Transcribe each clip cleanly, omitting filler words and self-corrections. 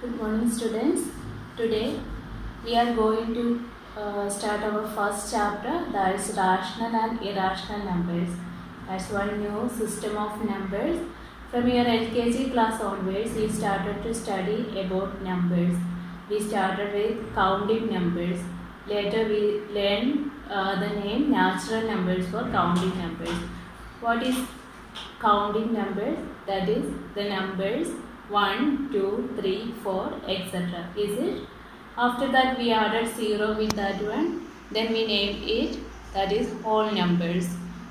Good morning, students. Today we are going to start our first chapter, that is rational and irrational numbers. That's one new system of numbers. From your LKG class onwards, we started to study about numbers. We started with counting numbers. Later we learned the name natural numbers for counting numbers. What is counting numbers? That is the numbers 1, 2, 3, 4, etc. Is it? After that we added 0 with that one. Then we named it, that is whole numbers.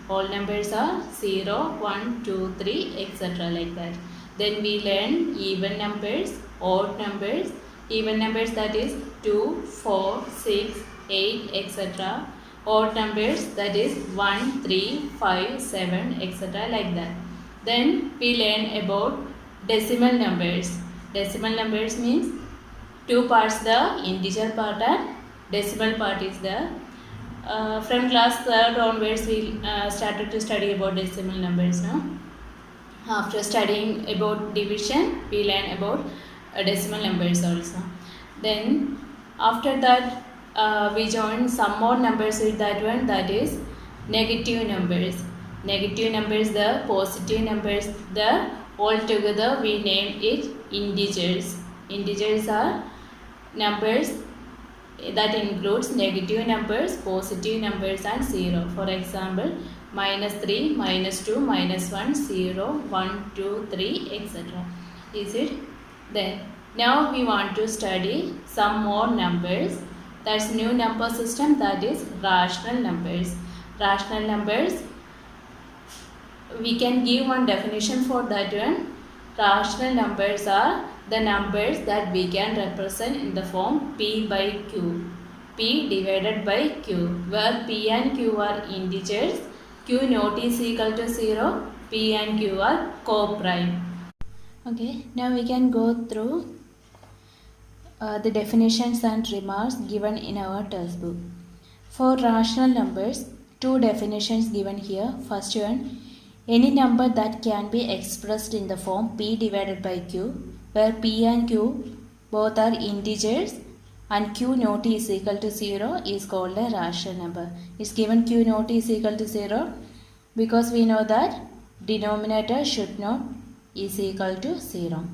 Whole numbers are 0, 1, 2, 3, etc. like that. Then we learn even numbers, odd numbers. Even numbers, that is 2, 4, 6, 8, etc. Odd numbers, that is 1, 3, 5, 7, etc. like that. Then we learn about decimal numbers. Decimal numbers means two parts, the integer part and decimal part is there. From class 3rd onwards we started to study about decimal numbers now. After studying about division, we learn about decimal numbers also. Then after that we join some more numbers with that one, that is negative numbers. Negative numbers, the positive numbers, the all together we name it integers. Integers are numbers that includes negative numbers, positive numbers and 0. For example, -3, -2, -1, 0, 1, 2, 3, etc. Is it? Then now we want to study some more numbers. That's new number system, that is rational numbers. Rational numbers, we can give one definition for that one. Rational numbers are the numbers that we can represent in the form P by Q. P divided by Q, where P and Q are integers, Q not is equal to 0, P and Q are co-prime. Okay, now we can go through the definitions and remarks given in our textbook. For rational numbers, two definitions given here. First one, any number that can be expressed in the form P divided by Q, where P and Q both are integers and Q naught is equal to 0, is called a rational number. It's given Q naught is equal to 0 because we know that denominator should not is equal to 0.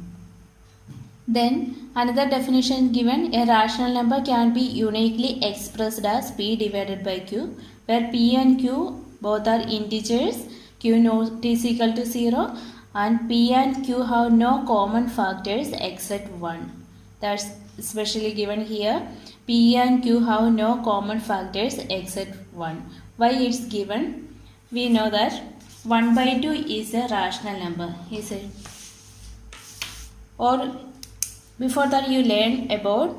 Then another definition given, a rational number can be uniquely expressed as P divided by Q, where P and Q both are integers, Q naught is equal to 0 and P and Q have no common factors except 1. That's especially given here. P and Q have no common factors except 1. Why it's given? We know that 1 by 2 is a rational number, is it? Or before that you learn about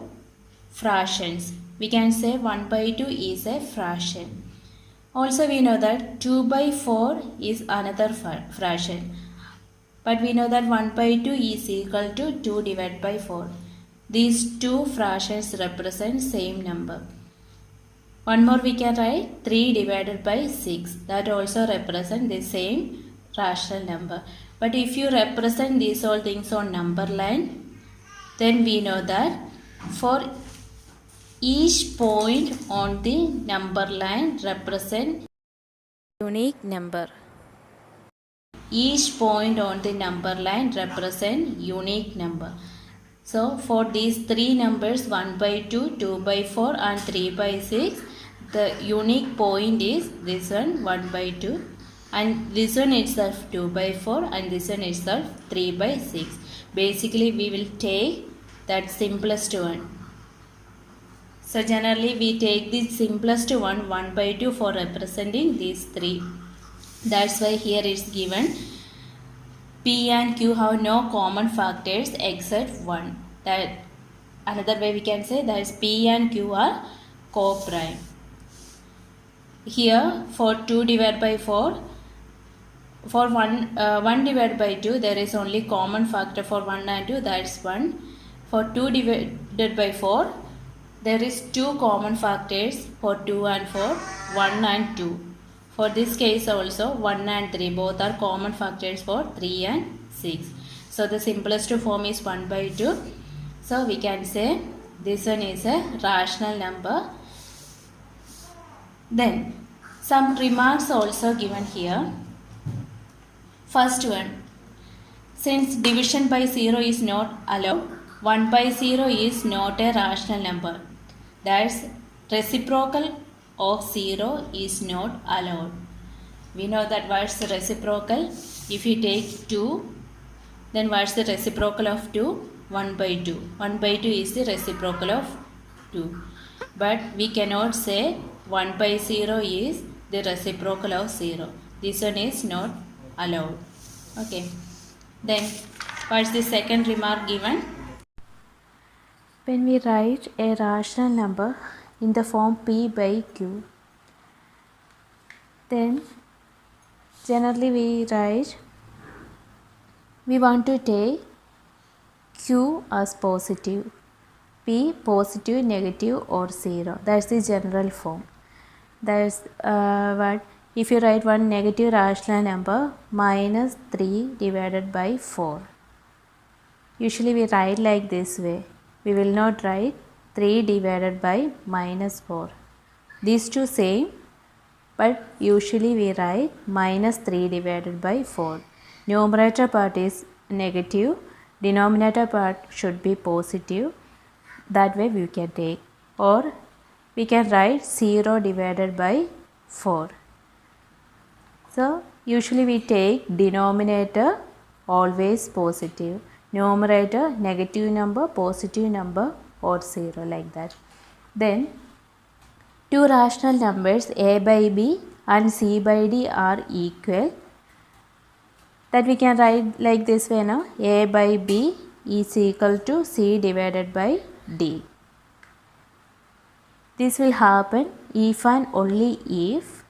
fractions. We can say 1 by 2 is a fraction. Also we know that 2 by 4 is another fraction. But we know that 1 by 2 is equal to 2 divided by 4. These two fractions represent same number. One more we can write 3 divided by 6. That also represent the same rational number. But if you represent these all things on number line, then we know that for each point on the number line represent unique number. Each point on the number line represent unique number. So for these three numbers 1 by 2, 2 by 4 and 3 by 6, the unique point is this one 1 by 2 and this one itself 2 by 4 and this one itself 3 by 6. Basically we will take that simplest one. So generally we take the simplest one 1 by 2 for representing these three. That's why here it's given P and Q have no common factors except 1. That another way we can say that is P and Q are co-prime. Here for 2 divided by 4, for 1 divided by 2 there is only common factor for 1 and 2, that's 1. For 2 divided by 4 there is two common factors for 2 and 4, 1 and 2. For this case also 1 and 3 both are common factors for 3 and 6. So the simplest form is 1 by 2. So we can say this one is a rational number. Then some remarks also given here. First one, since division by 0 is not allowed, 1 by 0 is not a rational number. That's reciprocal of 0 is not allowed. We know that what's the reciprocal? If you take 2, then what's the reciprocal of 2? 1 by 2. 1 by 2 is the reciprocal of 2. But we cannot say 1 by 0 is the reciprocal of 0. This one is not allowed. Okay. Then what's the second remark given? When we write a rational number in the form p by q, then generally we want to take q as positive, p positive, negative or 0. That's the general form. That's what if you write one negative rational number minus 3 divided by 4. Usually we write like this way. We will not write 3 divided by minus 4. These two same, but usually we write minus 3 divided by 4. Numerator part is negative, denominator part should be positive. That way we can take. Or we can write 0 divided by 4. So usually we take denominator always positive, numerator negative number, positive number or 0, like that. Then two rational numbers a by b and c by d are equal. That we can write like this way now. A by b is equal to c divided by d. This will happen if and only if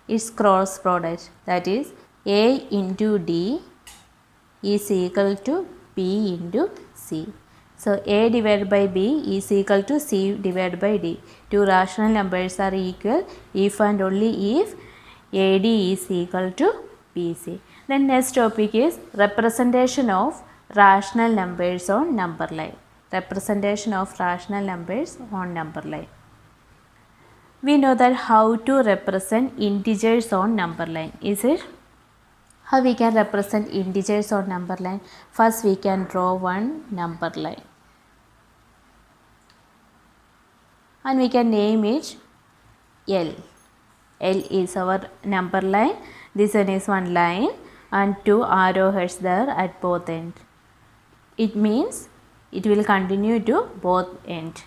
its cross product, that is a into d is equal to b into c. So a divided by b is equal to c divided by d. Two rational numbers are equal if and only if AD is equal to BC. Then next topic is representation of rational numbers on number line. Representation of rational numbers on number line. We know that how to represent integers on number line. Is it? How we can represent integers on number line? First we can draw one number line. And we can name it L. L is our number line. This one is one line and two arrowheads there at both ends. It means it will continue to both ends.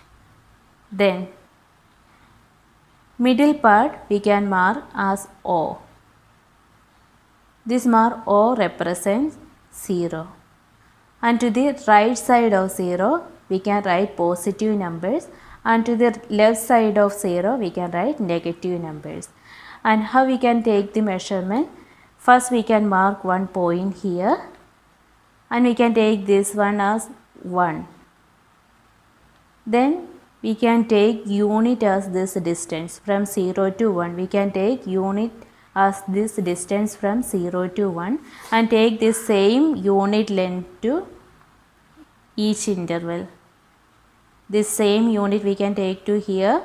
Then middle part we can mark as O. This mark O represents 0. And to the right side of 0 we can write positive numbers, and to the left side of 0 we can write negative numbers. And how we can take the measurement? First we can mark one point here and we can take this one as 1. Then we can take unit as this distance from 0 to 1. We can take unit as this distance from 0 to 1 and take this same unit length to each interval. This same unit we can take to here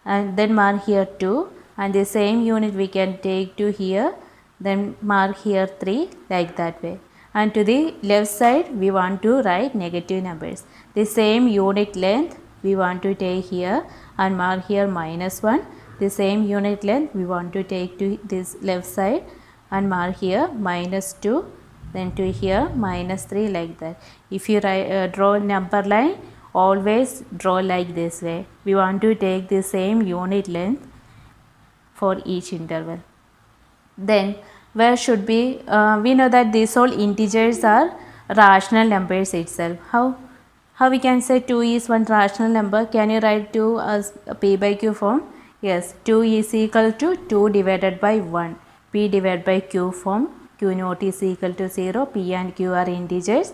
and then mark here 2, and the same unit we can take to here, then mark here 3, like that way. And to the left side we want to write negative numbers. The same unit length we want to take here and mark here -1. The same unit length we want to take to this left side and mark here -2, then to here -3, like that. If you draw number line, always draw like this way. We want to take the same unit length for each interval. Then where should be, we know that these all integers are rational numbers itself. How we can say 2 is one rational number? Can you write 2 as p by q form? Yes, 2 is equal to 2 divided by 1. P divided by q form. Q naught is equal to 0. P and q are integers.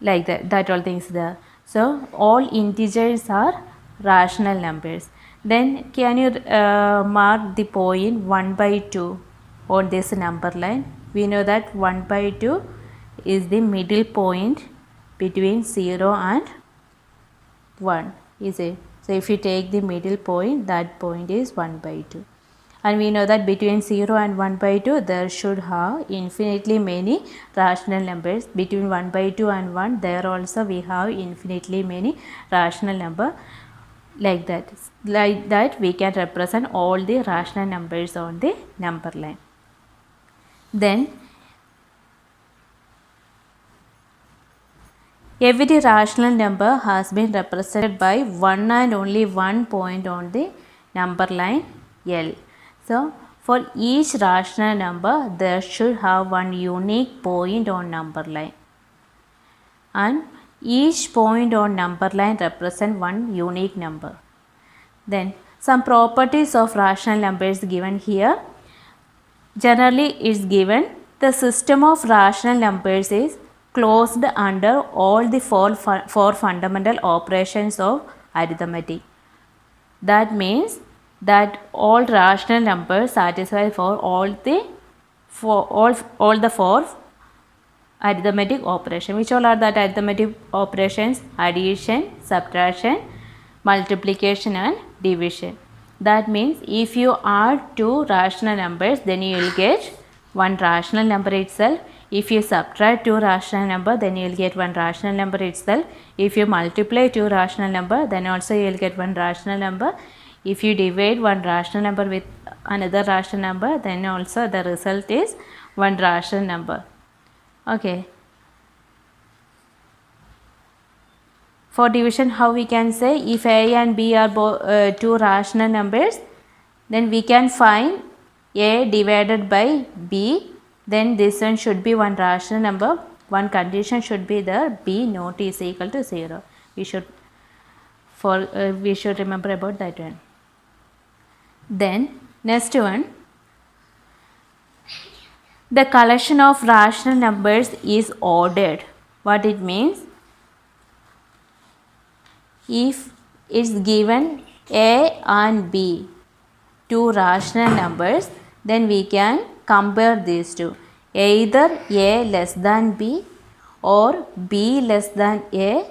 Like that all things there. So all integers are rational numbers. Then can you mark the point 1 by 2 on this number line? We know that 1 by 2 is the middle point between 0 and 1, is it? So if you take the middle point, that point is 1 by 2. And we know that between 0 and 1 by 2, there should have infinitely many rational numbers. Between 1 by 2 and 1, there also we have infinitely many rational number. Like that we can represent all the rational numbers on the number line. Then every rational number has been represented by one and only one point on the number line L. So for each rational number there should have one unique point on number line, and each point on number line represent one unique number. Then some properties of rational numbers given here. Generally it is given the system of rational numbers is closed under all the four fundamental operations of arithmetic. That means that all rational numbers satisfy for all the four arithmetic operations. Which all are that arithmetic operations? Addition, subtraction, multiplication and division. That means if you add two rational numbers, then you will get one rational number itself. If you subtract two rational number, then you will get one rational number itself. If you multiply two rational number, then also you will get one rational number. If you divide one rational number with another rational number, then also the result is one rational number. Okay. For division, how we can say, if A and B are two rational numbers, then we can find A divided by B, then this one should be one rational number. One condition should be there, B not is equal to 0. We should remember about that one. Then next one, the collection of rational numbers is ordered. What it means? If it's given A and B, two rational numbers, then we can compare these two. Either A less than B or B less than A.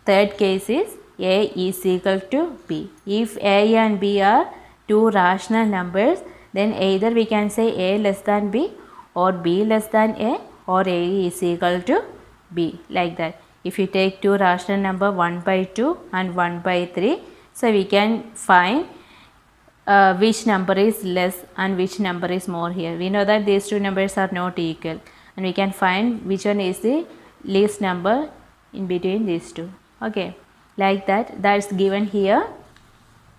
Third case is A is equal to B. If A and B are two rational numbers, then either we can say A less than B or B less than A, or A is equal to B, like that. If you take two rational number 1 by 2 and 1 by 3, so we can find which number is less and which number is more here. We know that these two numbers are not equal, and we can find which one is the least number in between these two. Okay, like that, that's given here.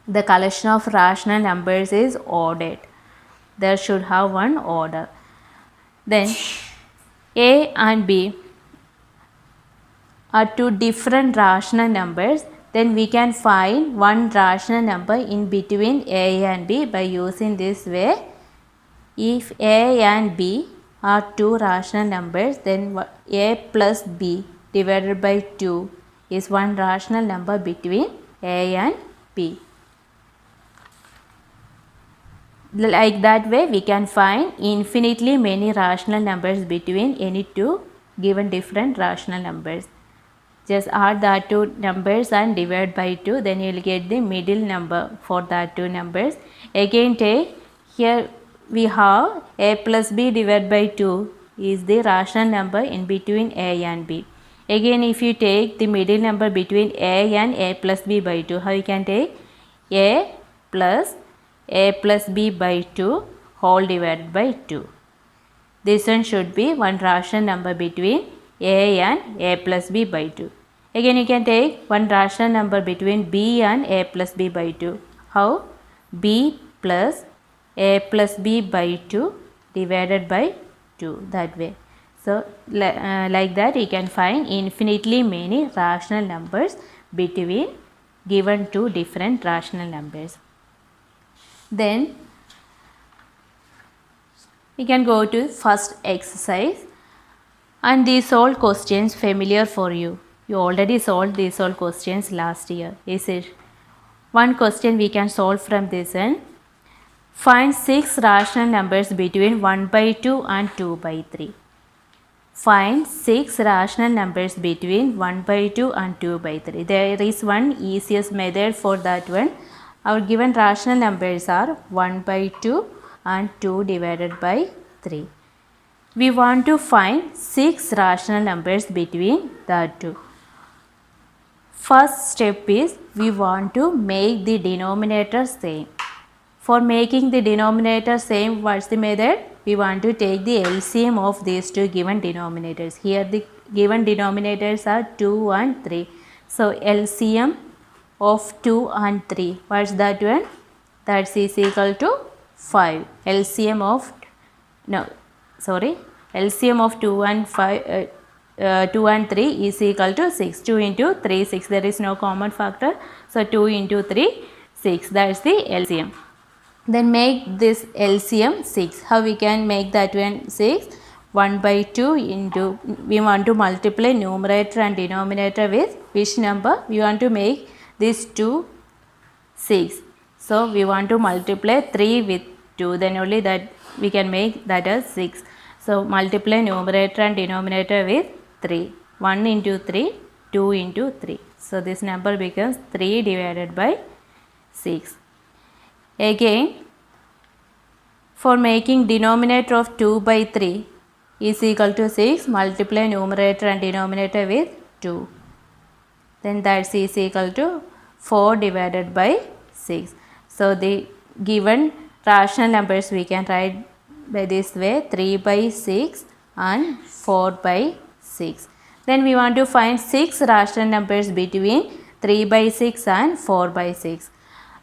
The collection of rational numbers is ordered. There should have one order. Then A and B are two different rational numbers, then we can find one rational number in between A and B by using this way. If A and B are two rational numbers, then A plus B divided by 2 is one rational number between A and B. Like that way we can find infinitely many rational numbers between any two given different rational numbers. Just add that two numbers and divide by 2, then you will get the middle number for that two numbers. Again take, here we have A plus B divided by 2 is the rational number in between A and B. Again if you take the middle number between A and A plus B by 2, how you can take? A plus B by 2 whole divided by 2. This one should be one rational number between A and A plus B by 2. Again you can take one rational number between B and A plus B by 2. How? B plus A plus B by 2 divided by 2, that way. So like that you can find infinitely many rational numbers between given two different rational numbers. Then we can go to first exercise, and these all questions familiar for you. You already solved these all questions last year, is it? One question we can solve from this one. Find 6 rational numbers between 1 by 2 and 2 by 3. find 6 rational numbers between 1 by 2 and 2 by 3. There is one easiest method for that one. Our given rational numbers are 1 by 2 and 2 divided by 3. We want to find 6 rational numbers between the two. First step is we want to make the denominator same. For making the denominator same, what's the method? We want to take the LCM of these two given denominators. Here the given denominators are 2 and 3. So LCM of 2 and 3, what's that one? That's is equal to 5. LCM of LCM of 2 and 5 2 and 3 is equal to 6. 2 into 3, 6. There is no common factor. So 2 into 3, 6. That's the LCM. Then make this LCM 6. How we can make that one 6? 1 by 2 into, we want to multiply numerator and denominator with which number? We want to make this 2 6. So we want to multiply 3 with 2. Then only that we can make that as 6. So multiply numerator and denominator with 3. 1 into 3, 2 into 3. So this number becomes 3 divided by 6. Again, for making denominator of 2 by 3 is equal to 6, multiply numerator and denominator with 2. Then that's is equal to 4 divided by 6. So the given rational numbers we can write by this way, 3 by 6 and 4 by 6. Then we want to find 6 rational numbers between 3 by 6 and 4 by 6.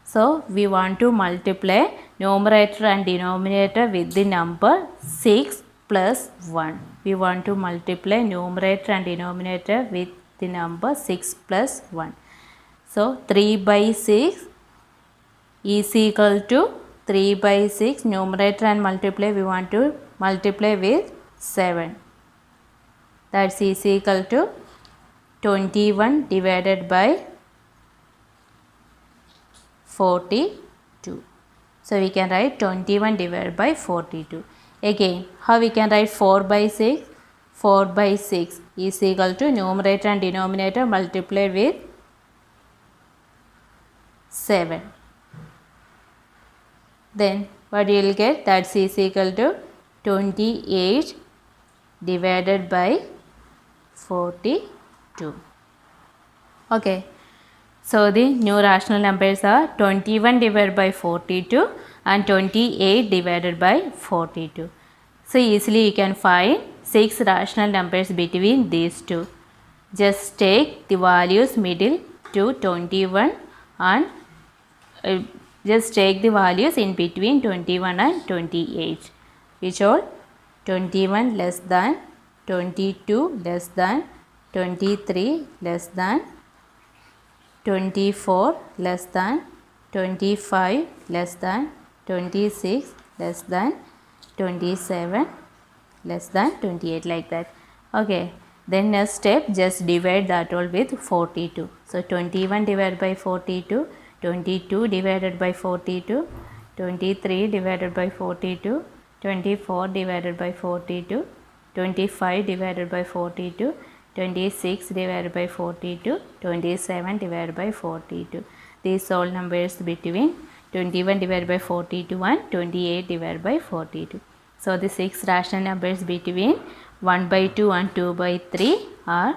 So we want to multiply numerator and denominator with the number 6 plus 1. We want to multiply numerator and denominator with the number 6 plus 1. So 3 by 6 is equal to 3 by 6. Numerator and multiply, we want to multiply with 7. That's is equal to 21 divided by 42. So we can write 21 divided by 42. Again, how we can write 4 by 6? 4 by 6 is equal to numerator and denominator multiplied with 7. Then what you will get? That is equal to 28 divided by 42. Okay. So the new rational numbers are 21 divided by 42 and 28 divided by 42. So easily you can find 6 rational numbers between these two. Just take the values middle to 21 and just take the values in between 21 and 28, which are 21 less than, 22 less than, 23 less than, 24 less than, 25 less than, 26 less than, 27 less than, 28, like that. Okay, then next step, just divide that all with 42. So 21 divided by 42, 22 divided by 42, 23 divided by 42, 24 divided by 42, 25 divided by 42, 26 divided by 42, 27 divided by 42. These all numbers between 21 divided by 42 and 28 divided by 42. So the 6 rational numbers between 1 by 2 and 2 by 3 are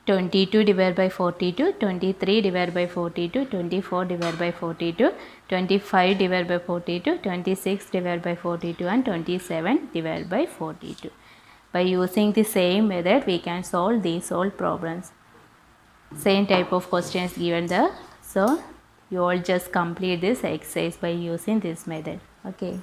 22 divided by 42, 23 divided by 42, 24 divided by 42, 25 divided by 42, 26 divided by 42 and 27 divided by 42. By using the same method, we can solve these all problems. Same type of questions given there. So you all just complete this exercise by using this method. Okay.